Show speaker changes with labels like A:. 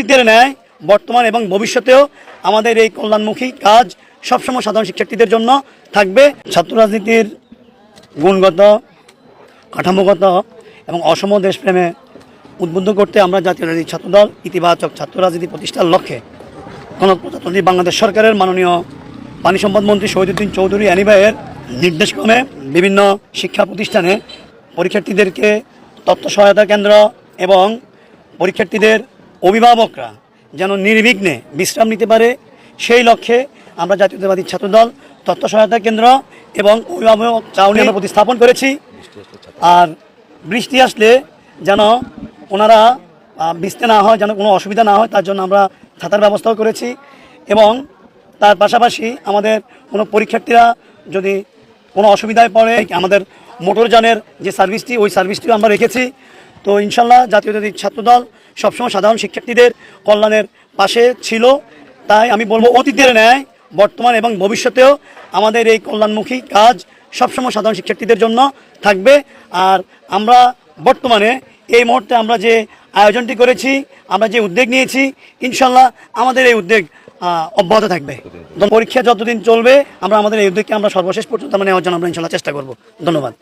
A: অতীতের ন্যায় বর্তমান এবং ভবিষ্যতেও আমাদের এই কল্যাণমুখী কাজ সবসময় সাধারণ শিক্ষার্থীদের জন্য থাকবে। ছাত্র রাজনীতির গুণগত, কাঠামোগত এবং অসম দেশপ্রেমে উদ্বুদ্ধ করতে আমরা জাতীয় রাজনীতি ছাত্রদল ইতিবাচক ছাত্র রাজনীতি প্রতিষ্ঠার লক্ষ্যে গণপ্রজাতন্ত্রী বাংলাদেশ সরকারের মাননীয় পানি সম্পদ মন্ত্রী শহীদুদ্দিন চৌধুরী অ্যানি ভাইয়ের নির্দেশক্রমে বিভিন্ন শিক্ষা প্রতিষ্ঠানে পরীক্ষার্থীদেরকে তথ্য সহায়তা কেন্দ্র এবং পরীক্ষার্থীদের অভিভাবকরা যেন নির্বিঘ্নে বিশ্রাম নিতে পারে সেই লক্ষ্যে আমরা জাতীয়তাবাদী ছাত্রদল তথ্য সহায়তা কেন্দ্র এবং অভিভাবক চাউনি আমরা প্রতিস্থাপন করেছি। আর বৃষ্টি আসলে যেন ওনারা ভিজতে না হয়, যেন কোনো অসুবিধা না হয়, তার জন্য আমরা ছাতার ব্যবস্থাও করেছি। এবং তার পাশাপাশি আমাদের কোনো পরীক্ষার্থীরা যদি কোনো অসুবিধায় পড়ে আমাদের মোটরযানের যে সার্ভিসটি, ওই সার্ভিসটিও আমরা রেখেছি। তো ইনশাল্লাহ জাতীয়তাবাদী ছাত্রদল সবসময় সাধারণ শিক্ষার্থীদের কল্যাণের পাশে ছিল। তাই আমি বলবো অতীতের ন্যায় বর্তমান এবং ভবিষ্যতেও আমাদের এই কল্যাণমুখী কাজ সবসময় সাধারণ শিক্ষার্থীদের জন্য থাকবে। আর আমরা বর্তমানে এই মুহূর্তে আমরা যে আয়োজনটি করেছি, আমরা যে উদ্যোগ নিয়েছি, ইনশাল্লাহ আমাদের এই উদ্যোগ অব্যাহত থাকবে। পরীক্ষা যতদিন চলবে আমরা আমাদের এই উদ্যোগকে আমরা সর্বশেষ পর্যন্ত নেওয়ার জন্য আমরা ইনশাল্লাহ চেষ্টা করব। ধন্যবাদ।